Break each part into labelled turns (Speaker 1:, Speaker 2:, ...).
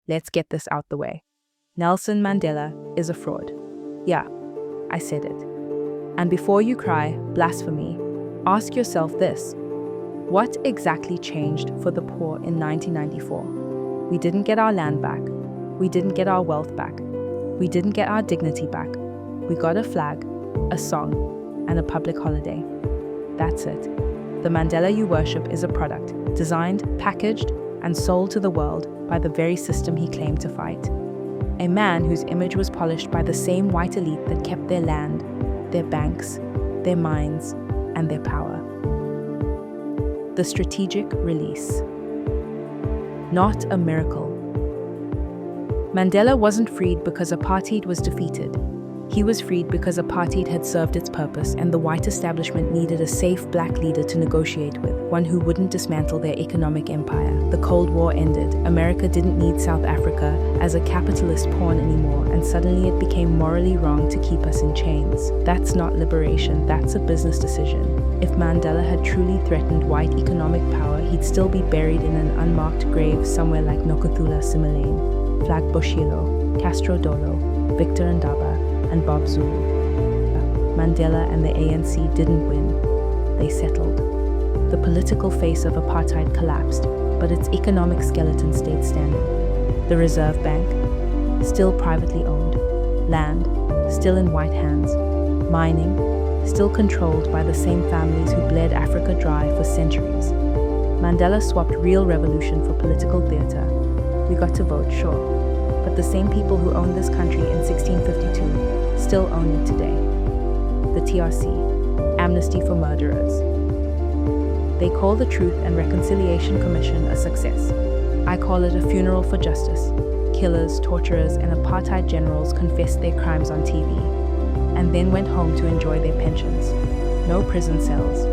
Speaker 1: Let's get this out the way. Nelson Mandela is a fraud. Yeah, I said it. And before you cry, blasphemy, ask yourself this. What exactly changed for the poor in 1994? We didn't get our land back. We didn't get our wealth back. We didn't get our dignity back. We got a flag, a song, and a public holiday. That's it. The Mandela you worship is a product, designed, packaged, and sold to the world by the very system he claimed to fight. A man whose image was polished by the same white elite that kept their land, their banks, their mines, and their power. The strategic release. Not a miracle. Mandela wasn't freed because apartheid was defeated. He was freed because apartheid had served its purpose and the white establishment needed a safe black leader to negotiate with, one who wouldn't dismantle their economic empire. The Cold War ended. America didn't need South Africa as a capitalist pawn anymore, and suddenly it became morally wrong to keep us in chains. That's not liberation, that's a business decision. If Mandela had truly threatened white economic power, he'd still be buried in an unmarked grave somewhere like Nokuthula Simelane, Flag-Bushilo, Castro Dolo, Victor Ndaba, and Bob Zulu. Mandela and the ANC didn't win. They settled. The political face of apartheid collapsed, but its economic skeleton stayed standing. The Reserve Bank, still privately owned. Land, still in white hands. Mining, still controlled by the same families who bled Africa dry for centuries. Mandela swapped real revolution for political theater. We got to vote, sure. But the same people who owned this country in 1652 still own it today. The TRC, Amnesty for Murderers. They call the Truth and Reconciliation Commission a success. I call it a funeral for justice. Killers, torturers, and apartheid generals confessed their crimes on TV, and then went home to enjoy their pensions. No prison cells,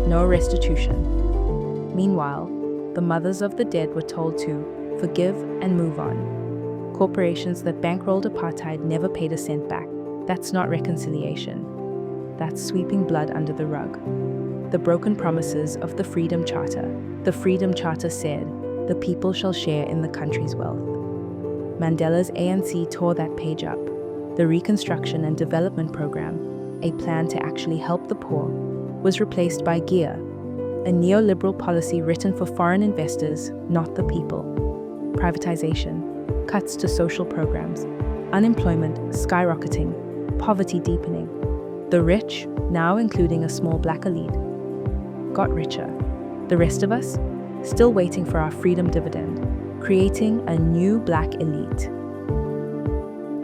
Speaker 1: no restitution. Meanwhile, the mothers of the dead were told to forgive and move on. Corporations that bankrolled apartheid never paid a cent back. That's not reconciliation. That's sweeping blood under the rug. The broken promises of the Freedom Charter. The Freedom Charter said, the people shall share in the country's wealth. Mandela's ANC tore that page up. The Reconstruction and Development Program, a plan to actually help the poor, was replaced by GEAR, a neoliberal policy written for foreign investors, not the people. Privatization, cuts to social programs, unemployment skyrocketing, poverty deepening. The rich, now including a small black elite, got richer. The rest of us, still waiting for our freedom dividend, creating a new black elite.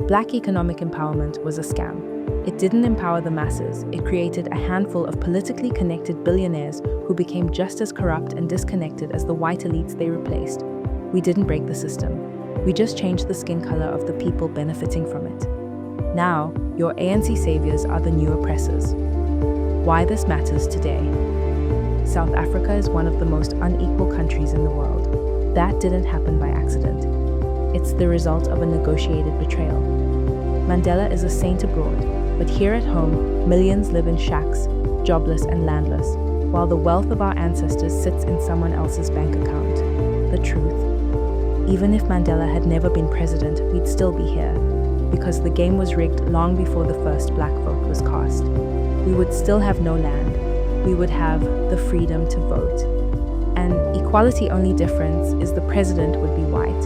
Speaker 1: Black economic empowerment was a scam. It didn't empower the masses. It created a handful of politically connected billionaires who became just as corrupt and disconnected as the white elites they replaced. We didn't break the system. We just changed the skin color of the people benefiting from it. Now, your ANC saviors are the new oppressors. Why this matters today. South Africa is one of the most unequal countries in the world. That didn't happen by accident. It's the result of a negotiated betrayal. Mandela is a saint abroad, but here at home, millions live in shacks, jobless and landless, while the wealth of our ancestors sits in someone else's bank account. The truth. Even if Mandela had never been president, we'd still be here, because the game was rigged long before the first black vote was cast. We would still have no land. We would have the freedom to vote. An equality-only difference is the president would be white,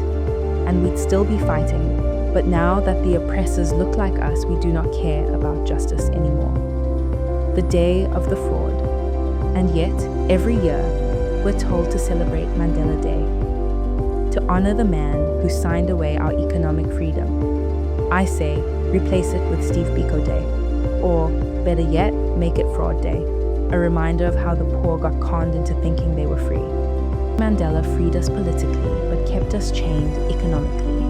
Speaker 1: and we'd still be fighting. But now that the oppressors look like us, we do not care about justice anymore. The day of the fraud. And yet, every year, we're told to celebrate Mandela Day, to honor the man who signed away our economic freedom. I say, replace it with Steve Biko Day, or better yet, make it Fraud Day, a reminder of how the poor got conned into thinking they were free. Mandela freed us politically, but kept us chained economically.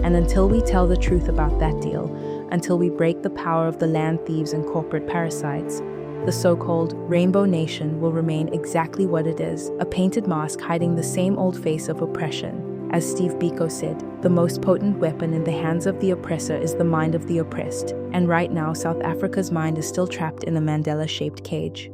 Speaker 1: And until we tell the truth about that deal, until we break the power of the land thieves and corporate parasites, the so-called Rainbow Nation will remain exactly what it is, a painted mask hiding the same old face of oppression. As Steve Biko said, the most potent weapon in the hands of the oppressor is the mind of the oppressed. And right now, South Africa's mind is still trapped in a Mandela-shaped cage.